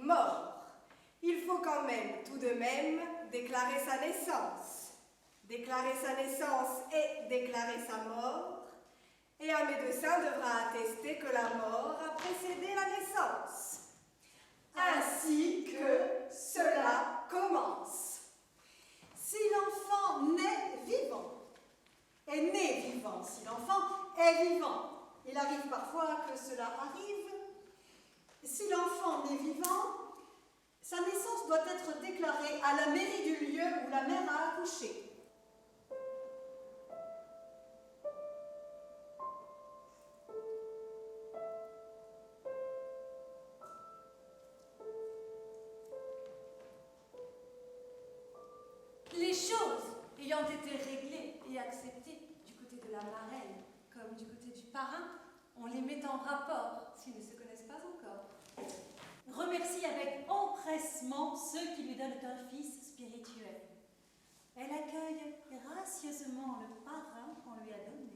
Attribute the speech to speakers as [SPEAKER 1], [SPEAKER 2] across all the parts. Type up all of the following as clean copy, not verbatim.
[SPEAKER 1] mort. Il faut quand même, tout de même, déclarer sa naissance. Déclarer sa naissance et déclarer sa mort. Et un médecin devra attester que la mort a précédé la naissance. Ainsi que cela commence.
[SPEAKER 2] Si l'enfant naît vivant, est né vivant, si l'enfant est vivant, il arrive parfois que cela arrive, si l'enfant naît vivant, sa naissance doit être déclarée à la mairie du lieu où la mère a accouché.
[SPEAKER 3] Les choses ayant été réglées et acceptées du côté de la marraine comme du côté du parrain, on les met en rapport s'ils ne se connaissent pas encore.
[SPEAKER 4] Remercie avec empressement ceux qui lui donnent un fils spirituel. Elle accueille gracieusement le parrain qu'on lui a donné.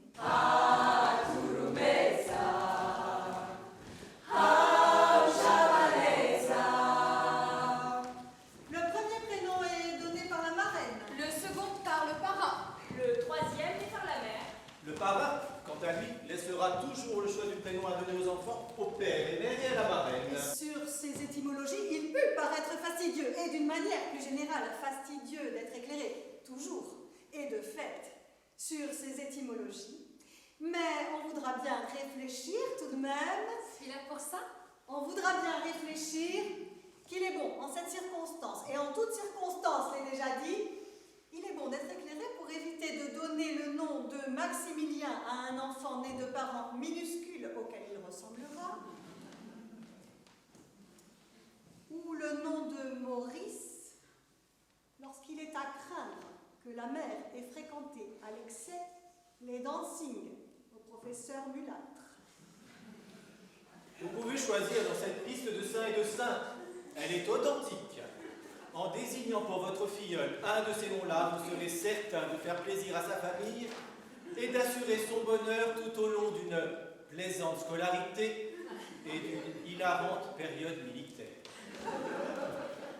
[SPEAKER 2] Le premier prénom est donné par la marraine.
[SPEAKER 3] Le second par le parrain.
[SPEAKER 5] Le troisième est par la mère.
[SPEAKER 6] Le parrain, quant à lui, laissera toujours le choix du prénom à donner aux enfants au père et mère et à la marraine.
[SPEAKER 2] Sur ces étymologies, il peut paraître fastidieux, et d'une manière plus générale, fastidieux d'être éclairé, toujours, et de fait, sur ces étymologies. Mais on voudra bien réfléchir tout de même.
[SPEAKER 3] Je suis là pour ça.
[SPEAKER 2] On voudra bien réfléchir qu'il est bon, en cette circonstance, et en toute circonstance, l'ai déjà dit, il est bon d'être éclairé pour éviter de donner le nom de Maximilien à un enfant né de parents minuscules auxquels il ressemblera, ou le nom de Maurice lorsqu'il est à craindre que la mère ait fréquenté à l'excès les dancing au professeur Mulâtre.
[SPEAKER 6] Vous pouvez choisir dans cette liste de saints et de saintes. Elle est authentique. En désignant pour votre filleul un de ces noms-là, vous serez certain de faire plaisir à sa famille et d'assurer son bonheur tout au long d'une plaisante scolarité et d'une hilarante période militaire.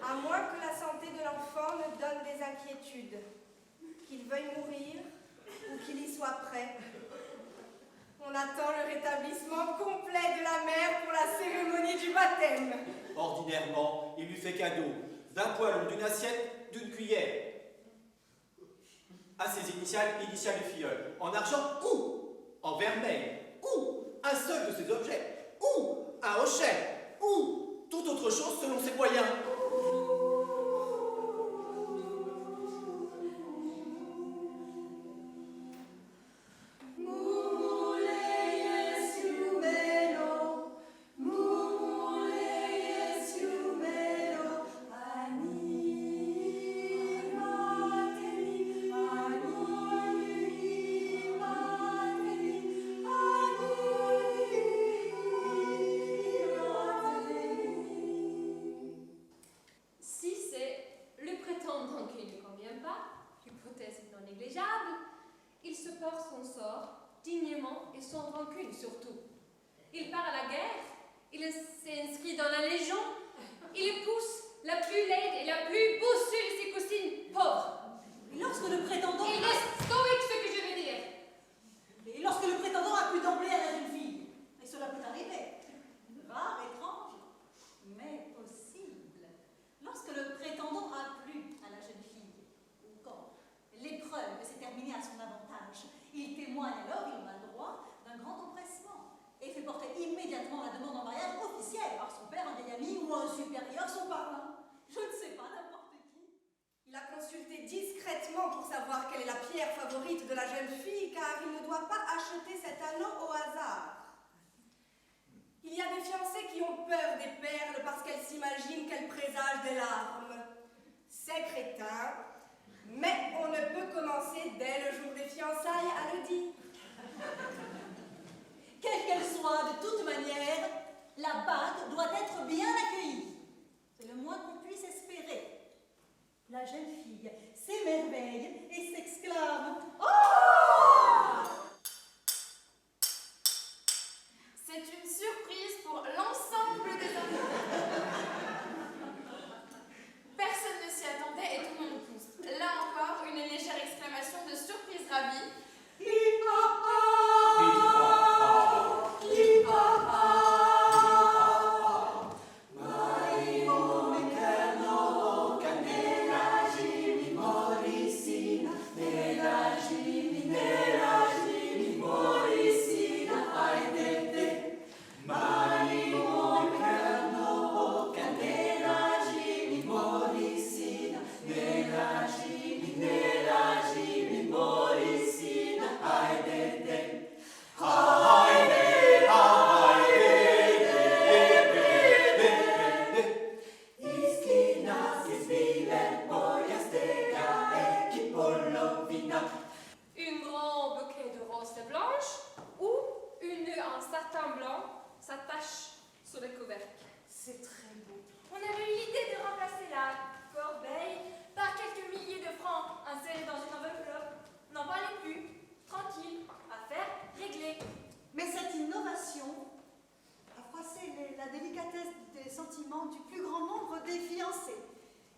[SPEAKER 1] À moins que la santé de l'enfant ne donne des inquiétudes, qu'il veuille mourir ou qu'il y soit prêt. On attend le rétablissement complet de la mère pour la cérémonie du baptême.
[SPEAKER 6] Ordinairement, il lui fait cadeau d'un poêlon, d'une assiette, d'une cuillère. À ses initiales du filleul, en argent ou en vermeil, ou un seul de ces objets, ou un hochet, ou toute autre chose selon ses moyens.
[SPEAKER 5] Si c'est le prétendant qui ne convient pas, hypothèse non négligeable, il se porte son sort dignement et sans rancune surtout. Il part à la guerre, il s'inscrit dans la Légion, il épouse la plus laide et la plus bossue de ses cousines pauvres.
[SPEAKER 4] Et lorsque le prétendant...
[SPEAKER 5] Il est stoïque, ce que je veux dire.
[SPEAKER 4] Et lorsque le prétendant a pu d'emblée à la jeune fille, et cela peut arriver, rare, étrange, mais possible. Lorsque le prétendant a plu à la jeune fille, ou quand l'épreuve s'est terminée à son avantage, il témoigne alors, il a le droit d'un grand empressement, et fait porter immédiatement la demande en mariage officielle par son père, un vieil ami ou un supérieur, son parrain. Je ne sais pas, n'importe qui.
[SPEAKER 1] Il a consulté discrètement pour savoir quelle est la pierre favorite de la jeune fille, car il ne doit pas acheter cet anneau au hasard. Il y a des fiancées qui ont peur des perles parce qu'elles s'imaginent qu'elles présagent des larmes. C'est crétin, mais on ne peut commencer dès le jour des fiançailles à le dire.
[SPEAKER 4] Quelle qu'elle soit, de toute manière, la bague doit être bien accueillie. C'est le moins qu'on puisse espérer. La jeune fille s'émerveille et s'exclame « Oh !»
[SPEAKER 3] C'est une surprise pour l'ensemble des amoureux.
[SPEAKER 5] un satin blanc s'attache sur le couvercle.
[SPEAKER 3] C'est très beau.
[SPEAKER 7] On avait eu l'idée de remplacer la corbeille par quelques milliers de francs insérés dans une enveloppe. N'en parlez plus. Tranquille. Affaire réglée.
[SPEAKER 2] Mais cette innovation a froissé la délicatesse des sentiments du plus grand nombre des fiancés.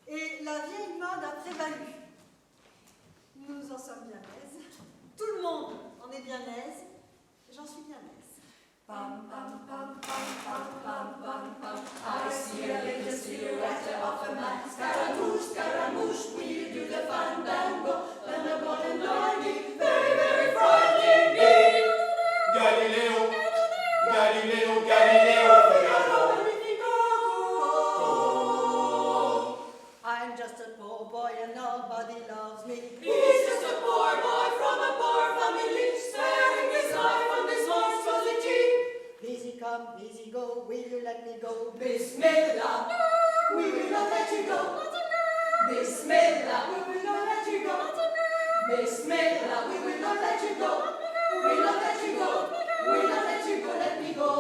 [SPEAKER 2] Et la vieille mode a prévalu. Nous en sommes bien aises. Tout le monde en est bien aise. J'en suis bien aise.
[SPEAKER 3] Pam, pam, pam, pam, pam, pam, pam, pam. I see a little silhouette of a man. Scaramouche, Scaramouche, we do the fandango. Thunderbolt and lightning, very, very frightening me.
[SPEAKER 6] Galileo, Galileo, Galileo, Figaro.
[SPEAKER 2] I'm just a poor boy and nobody loves me.
[SPEAKER 3] He's just a poor boy from a poor family, sparing his life on this monstrosity.
[SPEAKER 2] Easy come, easy go, will you let me go?
[SPEAKER 3] Bismillah, we will not let you go. Bismillah, we will not let you go. Bismillah, we will not let you go. We will not let you go. We will not let you go. Let me go.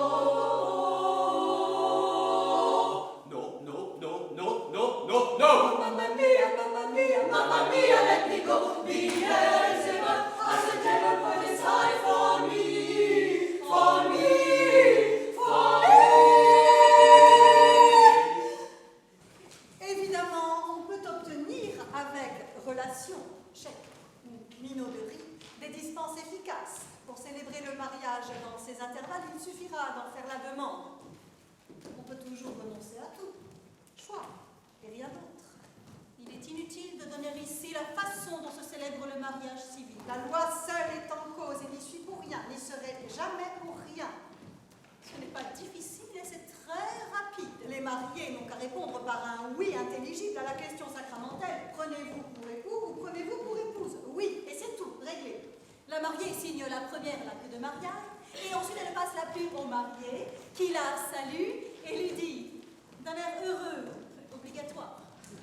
[SPEAKER 6] No, no, no, no, no, no, no!
[SPEAKER 3] Mamma mia, let me go. Beelzebub has a devil put inside for me, for me, for me.
[SPEAKER 2] Évidemment, on peut obtenir avec relation, chèque ou minauderie des dispenses efficaces. Pour célébrer le mariage dans ces intervalles, il suffira d'en faire la demande. On peut toujours renoncer à tout. Choix et rien d'autre.
[SPEAKER 4] Il est inutile de donner ici la façon dont se célèbre le mariage civil.
[SPEAKER 2] La loi seule est en cause et n'y suit pour rien, n'y serait jamais pour rien.
[SPEAKER 4] Ce n'est pas difficile et c'est très rapide.
[SPEAKER 2] Les mariés n'ont qu'à répondre par un oui intelligible à la question sacramentelle. Prenez-vous pour époux ou prenez-vous pour épouse? Oui, et c'est tout, réglé.
[SPEAKER 4] La mariée signe la première l'acte de mariage et ensuite elle passe la plume au marié qui la salue et lui dit d'un air heureux, obligatoire,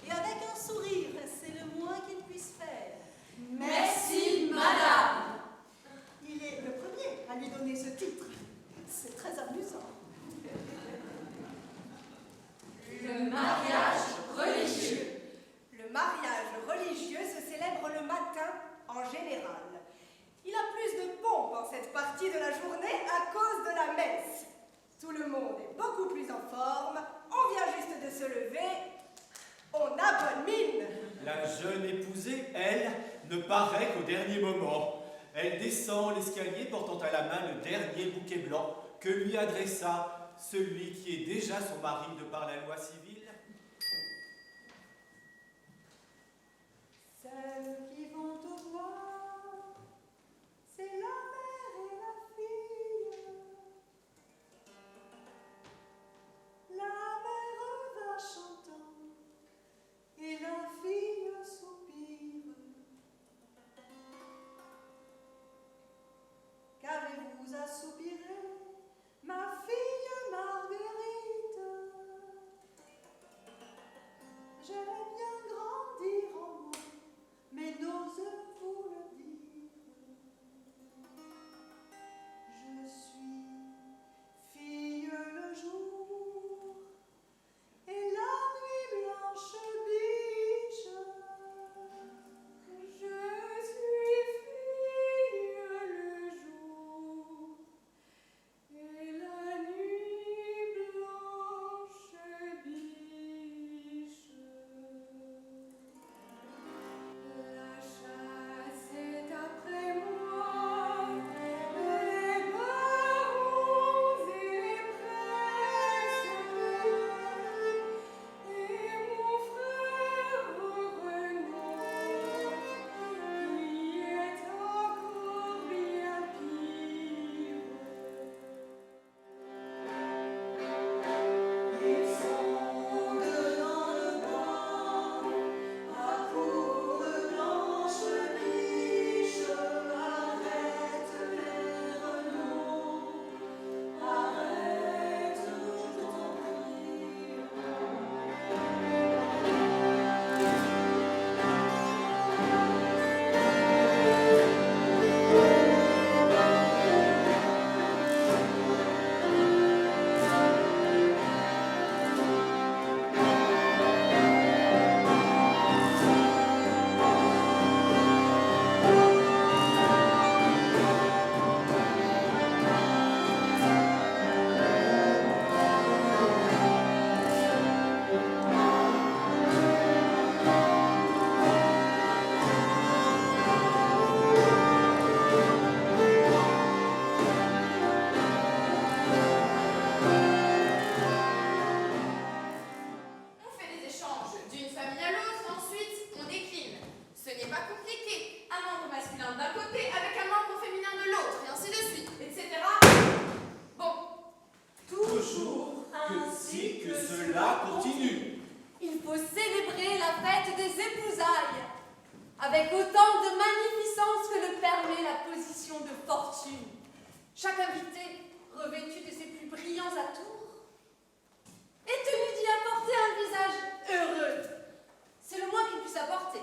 [SPEAKER 4] et avec un sourire, c'est le moins qu'il puisse faire.
[SPEAKER 7] Merci, madame.
[SPEAKER 2] Il est le premier à lui donner ce titre. C'est très amusant.
[SPEAKER 7] Le mariage religieux.
[SPEAKER 1] Le mariage religieux se célèbre le matin en général. Il a plus de pompe en cette partie de la journée à cause de la messe. Tout le monde est beaucoup plus en forme, on vient juste de se lever, on a bonne mine.
[SPEAKER 6] La jeune épousée, elle, ne paraît qu'au dernier moment. Elle descend l'escalier portant à la main le dernier bouquet blanc que lui adressa celui qui est déjà son mari de par la loi civile.
[SPEAKER 2] Celles qui vont au bois, c'est la mère et la fille. La mère va chantant et la fille soupire. Qu'avez-vous à soupirer, ma fille Marguerite? J'aime bien grandir en moi, mais n'ose
[SPEAKER 7] masculin d'un côté avec un membre féminin de l'autre, et ainsi de suite, etc. Bon,
[SPEAKER 6] Toujours ainsi que cela continue.
[SPEAKER 5] Il faut célébrer la fête des épousailles avec autant de magnificence que le permet la position de fortune. Chaque invité, revêtu de ses plus brillants atours, est tenu d'y apporter un visage heureux. C'est le moins qu'il puisse apporter.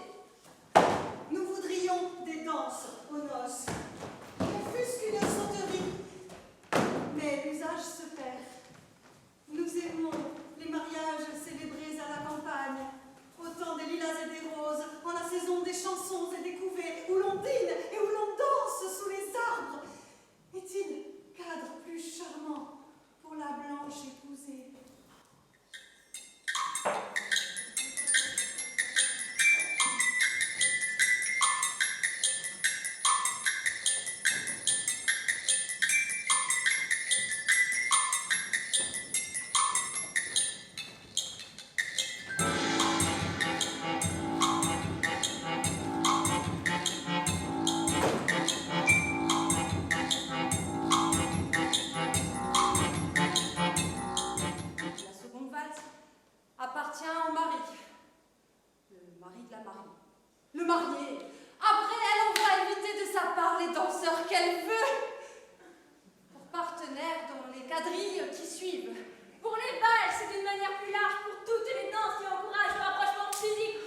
[SPEAKER 2] Nous voudrions des danses aux noces, ne fût-ce qu'une sauterie. Mais l'usage se perd. Nous aimons les mariages célébrés à la campagne, au temps des lilas et des roses, en la saison des chansons et des couvées, où l'on dîne et où l'on danse sous les arbres. Est-il cadre plus charmant pour la blanche épousée?
[SPEAKER 5] Le marié. Après, elle envoie éviter de sa part les danseurs qu'elle veut. Pour partenaires dans les quadrilles qui suivent.
[SPEAKER 7] pour les balles, c'est d'une manière plus large pour toutes les danses qui encouragent le rapprochement physique.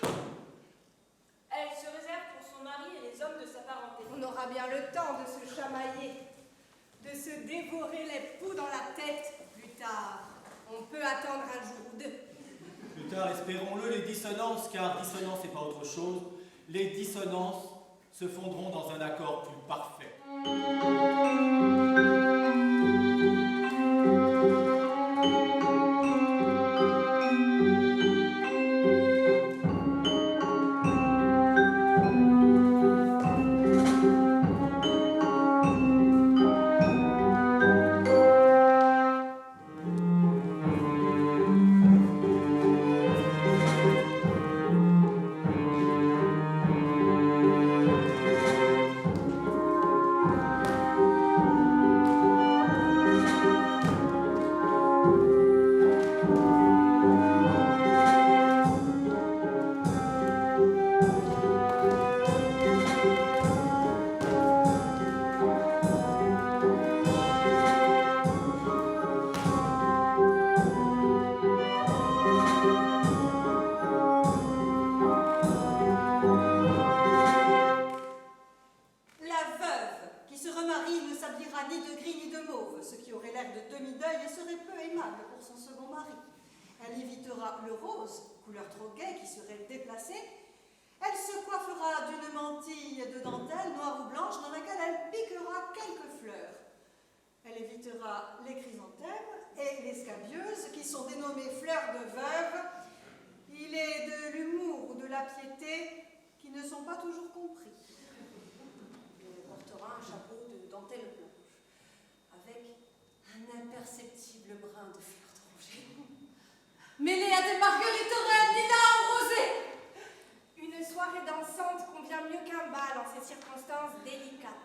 [SPEAKER 7] Elle se réserve pour son mari et les hommes de sa parenté.
[SPEAKER 1] On aura bien le temps de se chamailler, de se dévorer les poux dans la tête plus tard. On peut attendre un jour ou deux.
[SPEAKER 6] Plus tard, espérons-le, les dissonances, car dissonance n'est pas autre chose, les dissonances se fondront dans un accord plus parfait.
[SPEAKER 5] Mêlée à des marguerites reines, lilas ou rosées.
[SPEAKER 1] Une soirée dansante convient mieux qu'un bal en ces circonstances délicates.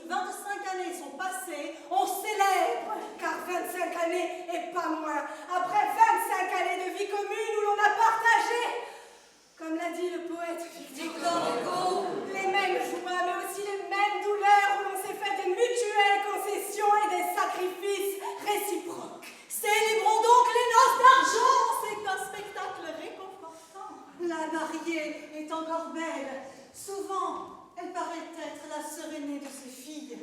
[SPEAKER 2] 25 années sont passées, on célèbre.
[SPEAKER 1] Car 25 années et pas moins, après 25 années de vie commune où l'on a partagé, comme l'a dit le poète Victor Hugo, les mêmes joies mais aussi les mêmes douleurs où l'on s'est fait des mutuelles concessions et des sacrifices réciproques.
[SPEAKER 2] Célébrons donc les noces d'argent, c'est un spectacle réconfortant. La mariée est encore belle. Souvent, elle paraît être la sœur aînée de ses filles.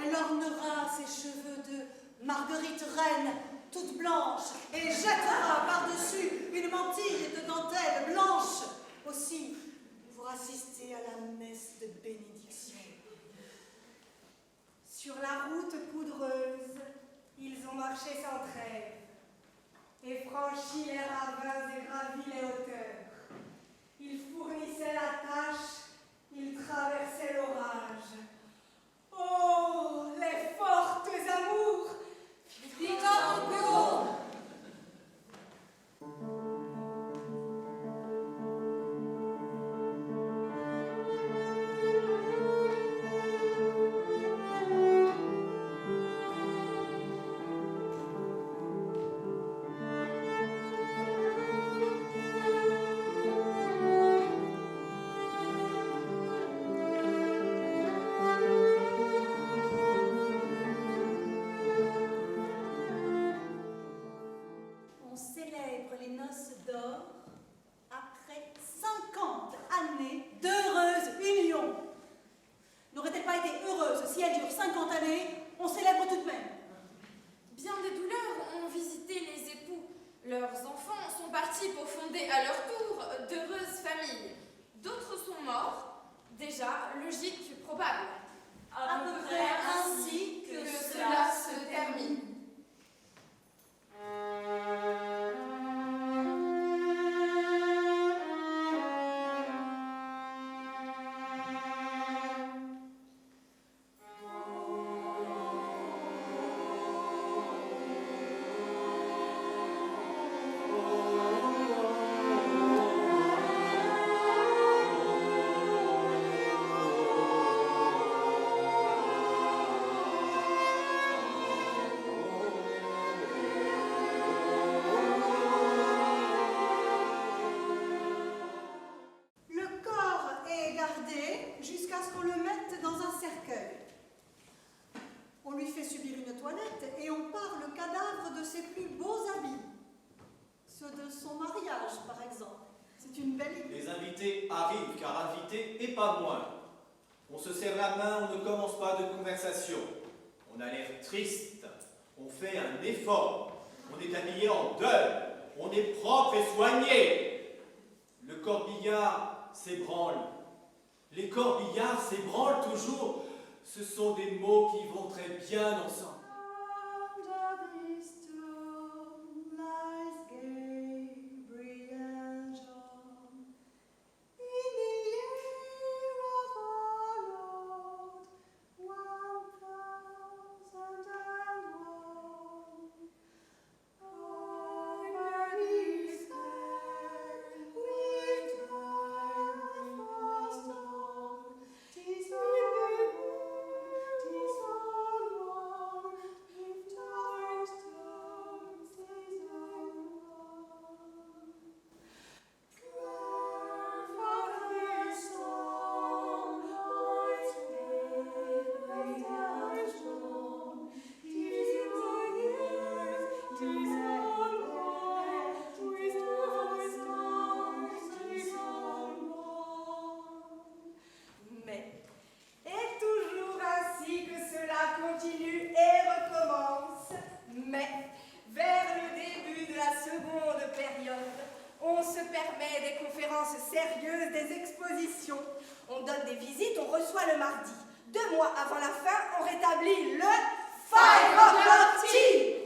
[SPEAKER 2] Elle ornera ses cheveux de marguerite reine, toute blanche, et jettera par-dessus une mantille de dentelle blanche. Aussi, pour assister à la messe de bénédiction.
[SPEAKER 1] Sur la route poudreuse, ils ont marché sans trêve et franchi les ravins et gravi les hauteurs. Ils fournissaient la tâche, ils traversaient l'orage. Oh, les fortes amours! Victor Hugo!
[SPEAKER 2] On célèbre les noces d'or après 50 années d'heureuse union. N'aurait-elle pas été heureuse si elle dure 50 années? On célèbre tout de même.
[SPEAKER 7] Bien des douleurs ont visité les époux. Leurs enfants sont partis pour fonder à leur tour d'heureuses familles. D'autres sont morts, déjà logique probable.
[SPEAKER 4] À peu près ainsi
[SPEAKER 7] que cela se termine.
[SPEAKER 2] Le corps est gardé jusqu'à ce qu'on le mette dans un cercueil. On lui fait subir une toilette et on pare le cadavre de ses plus beaux habits. Ceux de son mariage, par exemple. C'est une belle idée.
[SPEAKER 6] Les invités arrivent, car invités et pas moins. On se serre la main, on ne commence pas de conversation. On a l'air triste, on fait un effort, on est habillé en deuil, on est propre et soigné. Le corbillard s'ébranle. Les corbillards s'ébranlent toujours. Ce sont des mots qui vont très bien ensemble.
[SPEAKER 2] Under this stone lies Gabriel John. In the year of our Lord, 1001. Over his head with time for stone. 'Tis all one, with time stones, 'tis all one. Grandfather's song, Lord's name, with time stone. 'Tis your years, 'tis all one, with time stones, 'tis all one.
[SPEAKER 1] Mais est toujours ainsi que cela continue et recommence. Mais vers le début de la seconde période, on se permet des conférences sérieuses, des expositions. On donne des visites, on reçoit le mardi. 2 mois avant la fin, on rétablit le 5 o'clock tea.